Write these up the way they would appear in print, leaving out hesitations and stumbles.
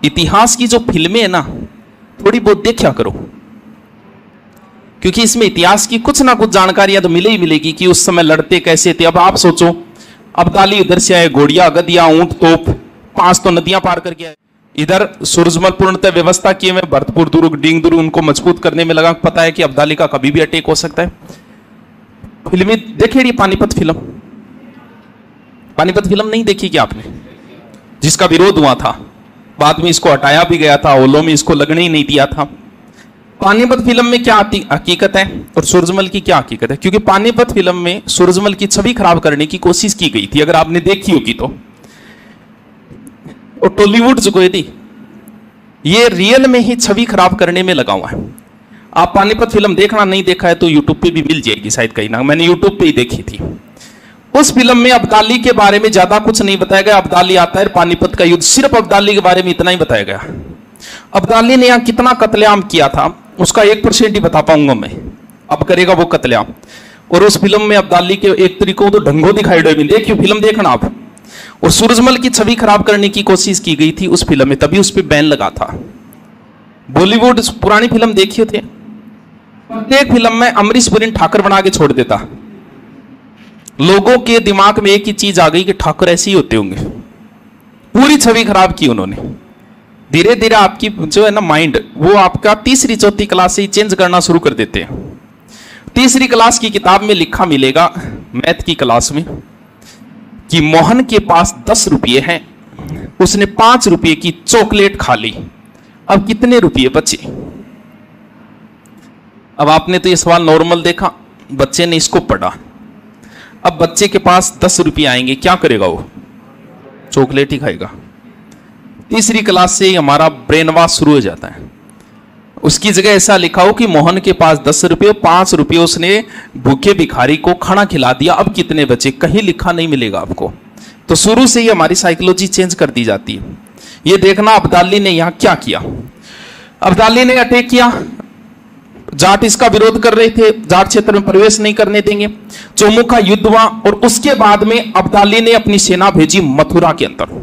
इतिहास की जो फिल्में है ना, थोड़ी बहुत देखा करो, क्योंकि इसमें इतिहास की कुछ ना कुछ जानकारियां तो मिले ही मिलेगी कि उस समय लड़ते कैसे थे। अब आप सोचो, अब्दाली उधर से आए, घोड़िया, गदिया, ऊंट, तोप, 5 तो नदियां पार करके आए। इधर सूरजमल पूर्णतः व्यवस्था किए में, भरतपुर दुर्ग, डींग दुर्ग उनको मजबूत करने में लगा। पता है कि अब्दाली का कभी भी अटैक हो सकता है। फिल्में देखिए, पानीपत फिल्म, पानीपत फिल्म नहीं देखी क्या आपने? जिसका विरोध हुआ था, बाद में इसको हटाया भी गया था, ओलो में इसको लगने ही नहीं दिया था। पानीपत फिल्म में क्या हकीकत है और सूरजमल की क्या हकीकत है? क्योंकि पानीपत फिल्म में सूरजमल की छवि खराब करने की कोशिश की गई थी, अगर आपने देखी होगी तो। और टॉलीवुड जो कोई थी, ये रियल में ही छवि खराब करने में लगा हुआ है। आप पानीपत फिल्म देखना, नहीं देखा है तो यूट्यूब पे भी मिल जाएगी शायद कहीं ना, मैंने यूट्यूब पे ही देखी थी। उस फिल्म में अब्दाली के बारे में ज्यादा कुछ नहीं बताया गया। अब्दाली आता है, पानीपत का युद्ध, सिर्फ अब्दाली के बारे में इतना ही बताया गया। अब्दाली ने यहां कितना कत्लेआम किया था उसका 1% ही बता पाऊंगा मैं। अब करेगा वो कत्लेआम। और उस फिल्म में अब्दाली के एक तरीकों तो ढंगो दिखाई दे, देखियो फिल्म देखना आप। और सूरजमल की छवि खराब करने की कोशिश की गई थी उस फिल्म में, तभी उस पर बैन लगा था। बॉलीवुड पुरानी फिल्म देखिए थे, प्रत्येक फिल्म में अमरीश पुरी ठाकुर बना के छोड़ देता। लोगों के दिमाग में एक ही चीज आ गई कि ठाकुर ऐसे ही होते होंगे। पूरी छवि खराब की उन्होंने। धीरे धीरे आपकी जो है ना माइंड, वो आपका तीसरी चौथी क्लास से ही चेंज करना शुरू कर देते हैं। तीसरी क्लास की किताब में लिखा मिलेगा, मैथ की क्लास में, कि मोहन के पास 10 रुपये हैं, उसने 5 रुपये की चॉकलेट खा ली, अब कितने रुपये बचे? अब आपने तो ये सवाल नॉर्मल देखा, बच्चे ने इसको पढ़ा। अब बच्चे के पास 10 रुपये आएंगे, क्या करेगा वो? चॉकलेट ही खाएगा। तीसरी क्लास से ही हमारा ब्रेन वॉश शुरू हो जाता है। उसकी जगह ऐसा लिखा हो कि मोहन के पास 10 रुपये, 5 रुपये उसने भूखे भिखारी को खाना खिला दिया, अब कितने बचे? कहीं लिखा नहीं मिलेगा आपको। तो शुरू से ही हमारी साइकोलॉजी चेंज कर दी जाती है। ये देखना अब्दाली ने यहां क्या किया। अब्दाली ने अटैक किया, जाट इसका विरोध कर रहे थे, जाट क्षेत्र में प्रवेश नहीं करने देंगे। चौमुखा युद्ध हुआ और उसके बाद में अब्दाली ने अपनी सेना भेजी मथुरा के अंदर,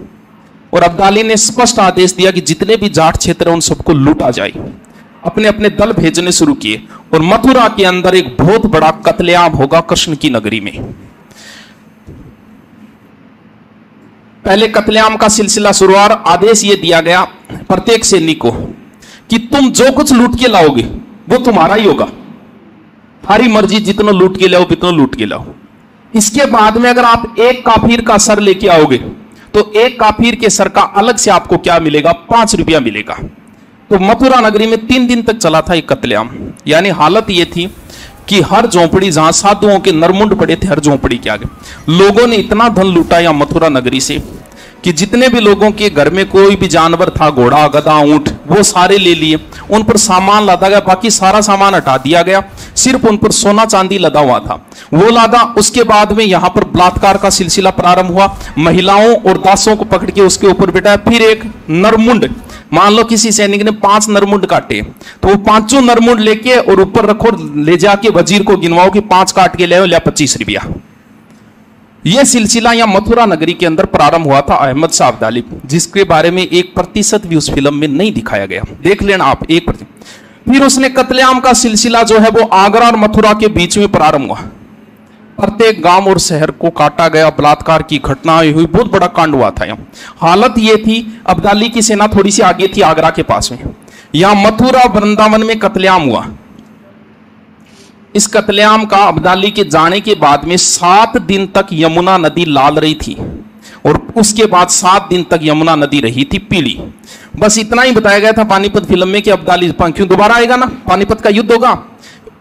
और अब्दाली ने स्पष्ट आदेश दिया कि जितने भी जाट क्षेत्र हैं उन सबको लूटा जाए। अपने अपने दल भेजने शुरू किए और मथुरा के अंदर एक बहुत बड़ा कत्लेआम होगा कृष्ण की नगरी में। पहले कत्लेआम का सिलसिला शुरुआत, आदेश यह दिया गया प्रत्येक सैनिक को कि तुम जो कुछ लूट के लाओगे वो तुम्हारा ही होगा, हमारी मर्जी, जितना लूट के लाओ उतना लूट के लाओ। इसके बाद में अगर आप एक काफिर का सर लेके आओगे तो एक काफिर के सर का अलग से आपको क्या मिलेगा? 5 रुपया मिलेगा। तो मथुरा नगरी में 3 दिन तक चला था एक कत्लेआम। यानी हालत यह थी कि हर झोंपड़ी, जहां साधुओं के नरमुंड पड़े थे, हर झोंपड़ी के आगे लोगों ने इतना धन लूटा या मथुरा नगरी से कि जितने भी लोगों के घर में कोई भी जानवर था, घोड़ा, गधा, ऊंट, वो सारे ले लिए। उन पर सामान लादा गया, बाकी सारा सामान हटा दिया गया, सिर्फ उन पर सोना चांदी लदा हुआ था, वो लादा। उसके बाद में यहां पर बलात्कार का सिलसिला प्रारंभ हुआ। महिलाओं और दासों को पकड़ के उसके ऊपर बिठाया। फिर एक नरमुंड, मान लो किसी सैनिक ने 5 नरमुंड काटे, तो वो 5 नरमुंड लेके और ऊपर रखो, ले जाके वजीर को गिनवाओ कि 5 काट के ले आओ, लिया 25 रुपया। यह सिलसिला या मथुरा नगरी के अंदर प्रारंभ हुआ था अहमद शाह अब्दाली, जिसके बारे में 1% भी उस फिल्म में नहीं दिखाया गया। देख लेना आप 1%। फिर उसने कत्लेआम का सिलसिला जो है वो आगरा और मथुरा के बीच में प्रारंभ हुआ। प्रत्येक गांव और शहर को काटा गया, बलात्कार की घटनाएं हुई, बहुत बड़ा कांड हुआ था। यहाँ हालत ये थी, अब्दाली की सेना थोड़ी सी आगे थी आगरा के पास में। यहां मथुरा वृंदावन में कत्लेआम हुआ। इस कत्लेआम का अब्दाली के जाने के बाद में 7 दिन तक यमुना नदी लाल रही थी और उसके बाद 7 दिन तक यमुना नदी रही थी पीली। बस इतना ही बताया गया था पानीपत फिल्म में कि अब्दाली क्यों दोबारा आएगा ना, पानीपत का युद्ध होगा।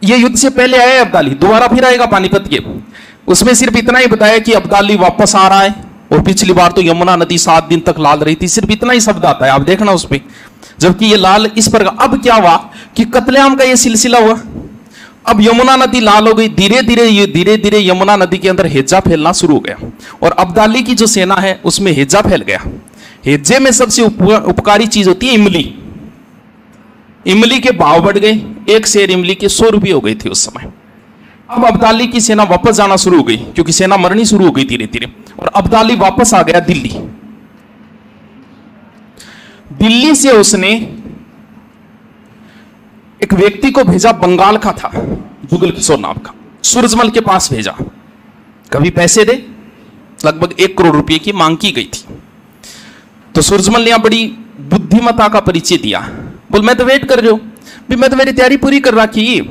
ये युद्ध से पहले आया है अब्दाली, दोबारा फिर आएगा पानीपत के। उसमें सिर्फ इतना ही बताया कि अब्दाली वापस आ रहा है और पिछली बार तो यमुना नदी 7 दिन तक लाल रही थी, सिर्फ इतना ही शब्द आता है, आप देखना उस पर। जबकि ये लाल इस पर, अब क्या हुआ कि कत्लेआम का ये सिलसिला हुआ। अब यमुना नदी लाल हो गई, धीरे धीरे यमुना नदी के अंदर हेजा फैलना शुरू हो गया और अब्दाली की जो सेना है उसमें हेजा फैल गया। हेजे में सबसे उपकारी चीज होती है इमली। इमली के भाव बढ़ गए, एक शेर इमली के 100 रुपये हो गई थी उस समय। अब अब्दाली की सेना वापस जाना शुरू हो गई क्योंकि सेना मरनी शुरू हो गई धीरे धीरे, और अब्दाली वापस आ गया दिल्ली। दिल्ली से उसने एक व्यक्ति को भेजा, बंगाल का था, जुगल किशोर नाम का, सूरजमल के पास भेजा। कभी पैसे दे, लगभग 1 करोड़ रुपए की मांग की गई थी। तो सूरजमल ने बड़ी बुद्धिमत्ता का परिचय दिया। बोल मैं तो वेट कर रही हूं भी, मैं तो मेरी तैयारी पूरी कर रखी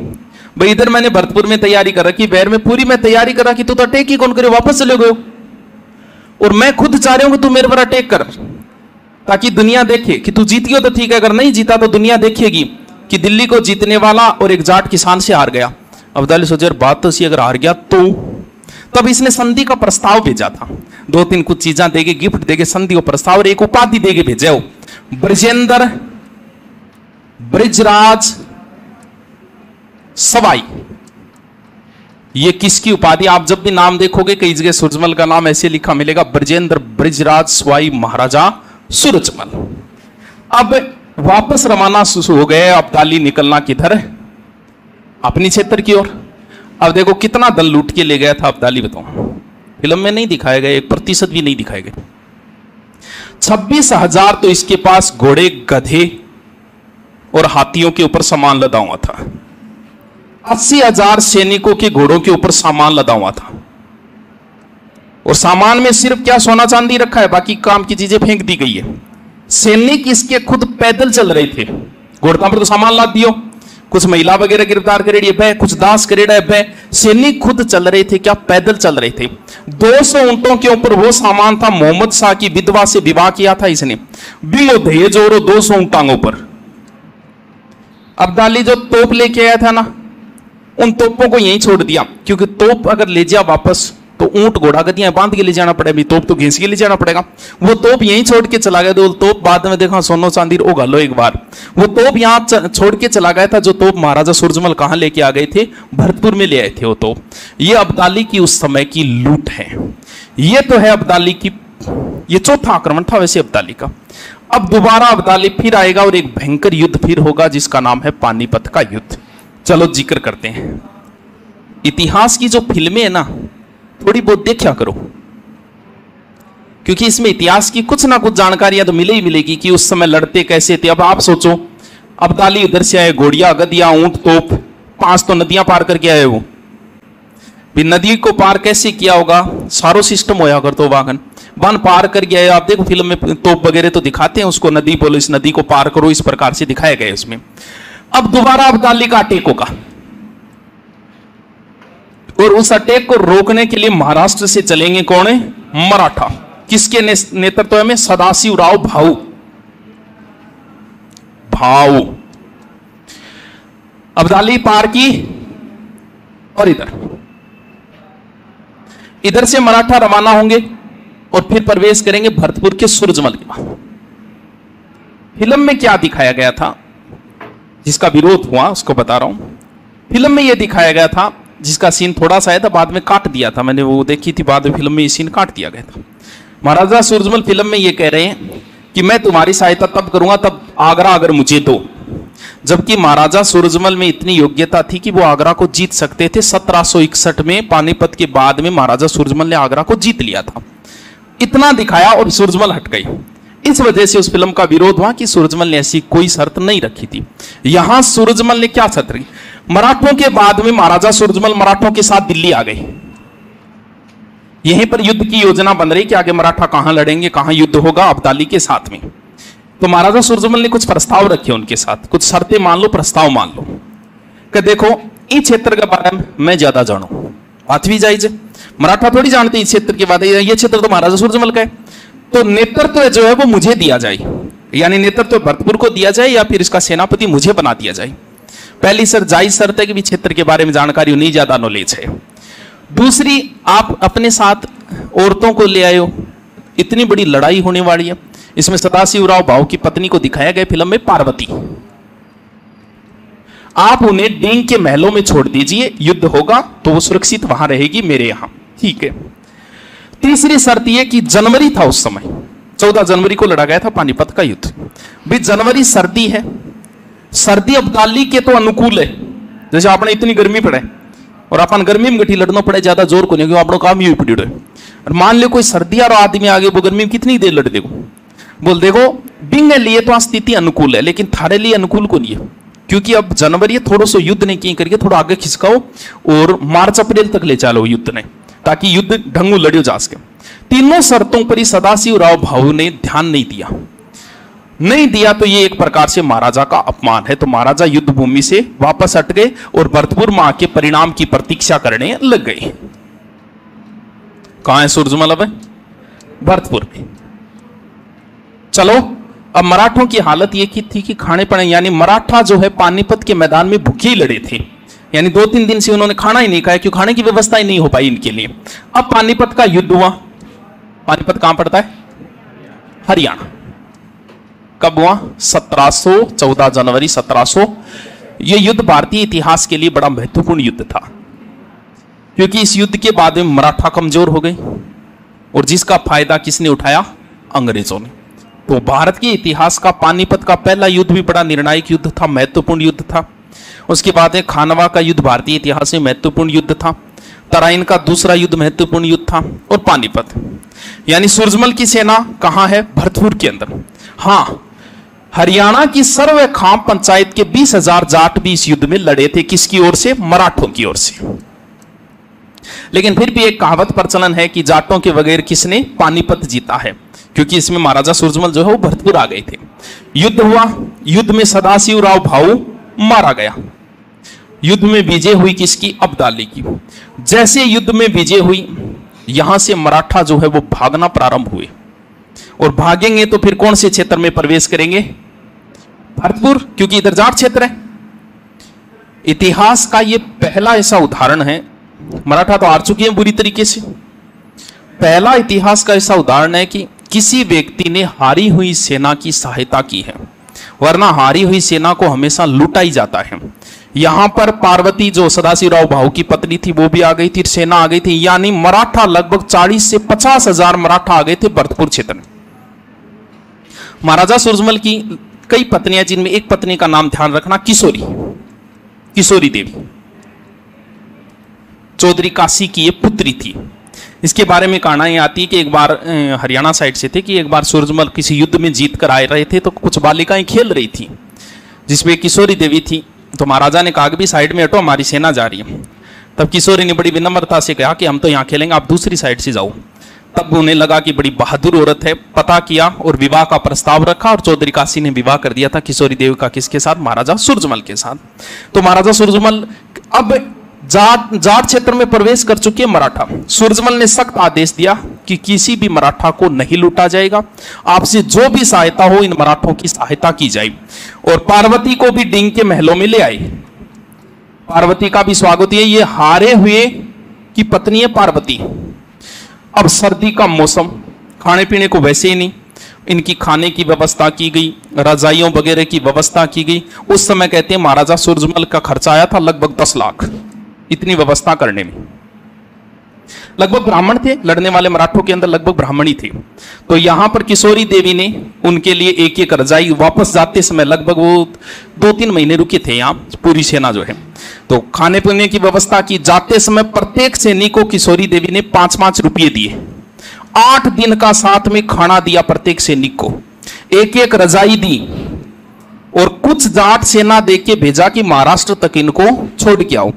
भाई, इधर मैंने भरतपुर में तैयारी कर रखी, बैर में पूरी मैं तैयारी कर रखी, तू तो अटैक ही कौन करे, वापस चले गए। और मैं खुद चाह रही हूं कि तू मेरे पर अटैक कर, ताकि दुनिया देखे कि तू जीत गया तो ठीक है, अगर नहीं जीता तो दुनिया देखेगी कि दिल्ली को जीतने वाला और एक जाट किसान से हार गया। अब्दाली सोचे बात तो सी, अगर हार गया तो। तब इसने संधि का प्रस्ताव भेजा था, 2-3 कुछ चीजें देके, गिफ्ट देके संधि का प्रस्ताव और एक उपाधि देके भेजे हो, ब्रजेंद्र ब्रिजराज सवाई। ये किसकी उपाधि? आप जब भी नाम देखोगे कई जगह सूरजमल का नाम ऐसे लिखा मिलेगा, ब्रजेंद्र ब्रिजराज सवाई महाराजा सूरजमल। अब वापस रवाना शुरू हो गए अब्दाली, निकलना किधर? अपनी क्षेत्र की ओर। अब देखो कितना दल लूट के ले गया था अब्दाली, बताओ। फिल्म में नहीं दिखाए गए, 1% भी नहीं दिखाए गए। 26,000 तो इसके पास घोड़े, गधे और हाथियों के ऊपर सामान लदा हुआ था। 80,000 सैनिकों के घोड़ों के ऊपर सामान लदा हुआ था। और सामान में सिर्फ क्या सोना चांदी रखा है, बाकी काम की चीजें फेंक दी गई है। सैनिक इसके खुद पैदल चल रहे थे, घोड़ता पर तो सामान लाद दियो, कुछ महिला वगैरह गिरफ्तार करेड़ी है, कुछ दास करेड़ा है। सैनिक खुद चल रहे थे, क्या पैदल चल रहे थे। 200 ऊंटों के ऊपर वो सामान था, मोहम्मद शाह की विधवा से विवाह किया था इसने, बिलो दहेज और 200 ऊंटांगों पर। अब्दाली जो तोप लेके आया था ना, उन तोपों को यहीं छोड़ दिया, क्योंकि तोप अगर ले जा वापस तो ऊंट घोड़ा गदियां बांध के ले जाना पड़ेगा, भी तोप तो घिस के ले जाना पड़ेगा। वो तोप यहीं छोड़ के चला गया, तो तोप बाद में देखा सोनो चांदी ओ गालो एक बार। वो तोप यहां छोड़ के चला गया था, जो तोप महाराजा सूरजमल कहां लेके आ गए थे? भरतपुर में ले आए थे वो तोप। ये अब्दाली की उस समय की लूट है। ये तो है अब्दाली की, ये चौथा आक्रमण था वैसे अब्दाली का। अब दोबारा अब्दाली फिर आएगा और एक भयंकर युद्ध फिर होगा, जिसका नाम है पानीपत का युद्ध। चलो जिक्र करते हैं। इतिहास की जो फिल्में है ना, थोड़ी बहुत देखा करो, क्योंकि इसमें इतिहास की कुछ ना कुछ जानकारियां तो मिले ही मिलेगी कि उस समय लड़ते कैसे थे। अब आप सोचो, अब्दाली उधर से आए, घोड़िया, गदिया, ऊंट, तोप, 5 तो नदियां पार करके आए वो भी। नदी को पार कैसे किया होगा? सारो सिस्टम होया कर तो वाहन वन पार कर गया। आप देखो फिल्म में तोप वगैरह तो दिखाते हैं उसको, नदी बोलो इस नदी को पार करो, इस प्रकार से दिखाया गया उसमें। अब दोबारा अब्दाली का अटैक होगा, और उस अटैक को रोकने के लिए महाराष्ट्र से चलेंगे कौन है? मराठा। किसके नेतृत्व में? सदाशिवराव भाऊ। अब्दाली पार की, और इधर से मराठा रवाना होंगे और फिर प्रवेश करेंगे भरतपुर के सूरजमल के पास। फिल्म में क्या दिखाया गया था, जिसका विरोध हुआ उसको बता रहा हूं। फिल्म में यह दिखाया गया था, जिसका सीन थोड़ा सा है था, बाद में काट दिया था, मैंने वो देखी थी, बाद में फिल्म में ये सीन काट दिया गया था। महाराजा सूरजमल फिल्म में ये कह रहे हैं कि मैं तुम्हारी सहायता तब करूंगा तब आगरा अगर मुझे दो। जबकि महाराजा सूरजमल में इतनी योग्यता थी कि वो आगरा को जीत सकते थे। 1761 में पानीपत के बाद में महाराजा सूरजमल ने आगरा को जीत लिया था। इतना दिखाया और सूरजमल हट गई। इस वजह से उस फिल्म का विरोध हुआ कि सूरजमल ने ऐसी कोई शर्त नहीं रखी थी। यहां सूरजमल ने क्या शर्त रखी? मराठों के बाद में महाराजा सूरजमल मराठों के साथ दिल्ली आ गए। यहीं पर युद्ध की योजना बन रही कि आगे मराठा कहां लड़ेंगे, कहां युद्ध होगा, अब्दाली के साथ में। तो महाराजा सूरजमल ने कुछ प्रस्ताव रखे उनके साथ, कुछ शर्तें मान लो, प्रस्ताव मान लो कि देखो इस क्षेत्र के बारे में मैं ज्यादा जानू, बात भी जायज है। मराठा थोड़ी जानते इस क्षेत्र के बारे में, ये क्षेत्र तो महाराजा सूरजमल का है, तो नेतृत्व जो है वो मुझे दिया जाए, यानी नेतृत्व भरतपुर को दिया जाए या फिर इसका सेनापति मुझे बना दिया जाए। पहली सर जायज शर्त है कि भी क्षेत्र के बारे में जानकारी नहीं, ज्यादा नॉलेज है। दूसरी, आप अपने साथ औरतों को ले आए हो, इतनी बड़ी लड़ाई होने वाली है। इसमें सदाशिवराव भाऊ की पत्नी को दिखाया गया फिल्म में, पार्वती। आप उन्हें डेंग के महलों में छोड़ दीजिए, युद्ध होगा तो वो सुरक्षित वहां रहेगी मेरे यहां, ठीक है। तीसरी शर्त यह कि जनवरी था उस समय, 14 जनवरी को लड़ा गया था पानीपत का युद्ध। भी जनवरी सर्दी है, सर्दी अब्दाली के तो अनुकूल है। जैसे आपने इतनी गर्मी पड़े और अपन गर्मी में गठी लड़ना पड़े, ज्यादा जोर को नहीं, क्योंकि अपना काम ही पड़ी है। और मान लो कोई सर्दी और आदमी आगे वो गर्मी में कितनी देर लड़ देगा, बोल देखो बिंग लिए तो स्थिति अनुकूल है, लेकिन थारे लिए अनुकूल को नहीं है, क्योंकि अब जनवरी थोड़ा सा युद्ध नहीं किए करके थोड़ा आगे खिसकाओ और मार्च अप्रैल तक ले चलो युद्ध ने, ताकि युद्ध ढंगू लड़ियो जा सके। तीनों शर्तों पर ही सदाशिवराव भाऊ ने ध्यान नहीं दिया तो ये एक प्रकार से महाराजा का अपमान है। तो महाराजा युद्ध भूमि से वापस हट गए और भरतपुर माह के परिणाम की प्रतीक्षा करने लग गए। कहां है सूरजमल? अब भरतपुर में। चलो अब मराठों की हालत ये की थी कि खाने पड़े, यानी मराठा जो है पानीपत के मैदान में भूखे ही लड़े थे, यानी 2-3 दिन से उन्होंने खाना ही नहीं खाया, क्योंकि खाने की व्यवस्था ही नहीं हो पाई इनके लिए। अब पानीपत का युद्ध हुआ। पानीपत कहां पड़ता है? हरियाणा। कब हुआ? 14 जनवरी 1700। यह युद्ध भारतीय इतिहास के लिए बड़ा महत्वपूर्ण युद्ध था, क्योंकि इस युद्ध के बाद में मराठा कमजोर हो गए और जिसका फायदा किसने उठाया? अंग्रेजों ने। तो भारत के इतिहास का पानीपत का पहला युद्ध भी बड़ा निर्णायक युद्ध था, महत्वपूर्ण युद्ध था। उसके बाद खानवा का युद्ध भारतीय इतिहास में महत्वपूर्ण युद्ध था। तराइन का दूसरा युद्ध महत्वपूर्ण युद्ध था। और पानीपत, यानी सूरजमल की सेना कहां है? भरतपुर के अंदर। हां, हरियाणा की सर्व खाम पंचायत के 20,000 जाट भी इस युद्ध में लड़े थे। किसकी ओर से? मराठों की ओर से। लेकिन फिर भी एक कहावत प्रचलन है कि जाटों के बगैर किसने पानीपत जीता है, क्योंकि इसमें महाराजा सूरजमल जो है वो भरतपुर आ गए थे। युद्ध हुआ। युद्ध में सदाशिवराव भाऊ मारा गया। युद्ध में विजय हुई किसकी? अब्दाली की। जैसे युद्ध में विजय हुई, यहां से मराठा जो है वो भागना प्रारंभ हुए, और भागेंगे तो फिर कौन से क्षेत्र में प्रवेश करेंगे? भरतपुर, क्योंकि इधर जाट क्षेत्र है। इतिहास का यह पहला ऐसा उदाहरण है, मराठा तो हार चुके हैं बुरी तरीके से, पहला इतिहास का ऐसा उदाहरण है कि किसी व्यक्ति ने हारी हुई सेना की सहायता की है, वरना हारी हुई सेना को हमेशा लूटा ही जाता है। यहां पर पार्वती जो सदाशिवराव भाऊ की पत्नी थी वो भी आ गई थी, सेना आ गई थी, यानी मराठा लगभग 40 से 50,000 मराठा आ गए थे भरतपुर क्षेत्र में। महाराजा सूरजमल की कई पत्नियां, जिनमें एक पत्नी का नाम ध्यान रखना, किशोरी देवी, चौधरी काशी की ये पुत्री थी। इसके बारे में कहानी आती है कि एक बार हरियाणा साइड से थे कि एक बार सूरजमल किसी युद्ध में जीत कर आए रहे थे, तो कुछ बालिकाएं खेल रही थी, जिसमें किशोरी देवी थी। तो महाराजा ने कहा कि भी साइड में हटो, हमारी सेना जा रही है। तब किशोरी ने बड़ी विनम्रता से कहा कि हम तो यहाँ खेलेंगे, आप दूसरी साइड से जाओ। तब उन्हें लगा कि बड़ी बहादुर औरत है, पता किया और विवाह का प्रस्ताव रखा, और चौधरी काशी ने विवाह कर दिया था किशोरी देवी का। किसके साथ? महाराजा सूरजमल के साथ। तो महाराजा सूरजमल अब जाट क्षेत्र में प्रवेश कर चुके मराठा। सूरजमल ने सख्त आदेश दिया कि किसी भी मराठा को नहीं लूटा जाएगा, आपसे जो भी सहायता हो इन मराठों की सहायता की जाए। और पार्वती को भी डींग के महलों में ले आए। पार्वती का भी स्वागत है। ये हारे हुए की पत्नी है पार्वती। अब सर्दी का मौसम, खाने पीने को वैसे ही नहीं, इनकी खाने की व्यवस्था की गई, रजाइयों वगैरह की व्यवस्था की गई। उस समय कहते हैं महाराजा सूरजमल का खर्चा आया था लगभग 10 लाख इतनी व्यवस्था करने में। लगभग ब्राह्मण थे, लड़ने वाले मराठों के अंदर लगभग ब्राह्मण ही थे। तो यहां पर किशोरी देवी ने उनके लिए एक एक रजाई, वापस जाते समय लगभग वो 2-3 महीने रुके थे यहाँ पूरी सेना जो है। तो खाने पीने की व्यवस्था की। जाते समय प्रत्येक सैनिक को किशोरी देवी ने 5-5 रुपये दिए। 8 दिन का साथ में खाना दिया प्रत्येक सैनिक को, एक एक रजाई दी, और कुछ जाट सेना देख के भेजा कि महाराष्ट्र तक इनको छोड़ के आओ।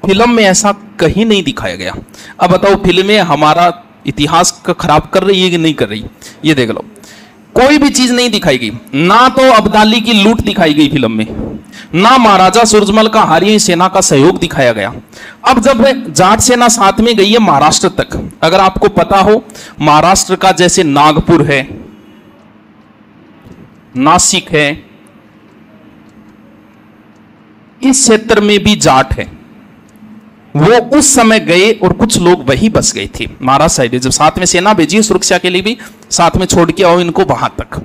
फिल्म में ऐसा कहीं नहीं दिखाया गया। अब बताओ फिल्में हमारा इतिहास का खराब कर रही है कि नहीं कर रही? ये देख लो, कोई भी चीज नहीं दिखाई गई। ना तो अब्दाली की लूट दिखाई गई फिल्म में, ना महाराजा सूरजमल का हारी हुई सेना का सहयोग दिखाया गया। अब जब जाट सेना साथ में गई है महाराष्ट्र तक, अगर आपको पता हो महाराष्ट्र का जैसे नागपुर है, नासिक है, इस क्षेत्र में भी जाट है। वो उस समय गए और कुछ लोग वहीं बस गए थे महाराष्ट्र साइड। जब साथ में सेना भेजी सुरक्षा के लिए भी, साथ में छोड़ के आओ इनको वहां तक।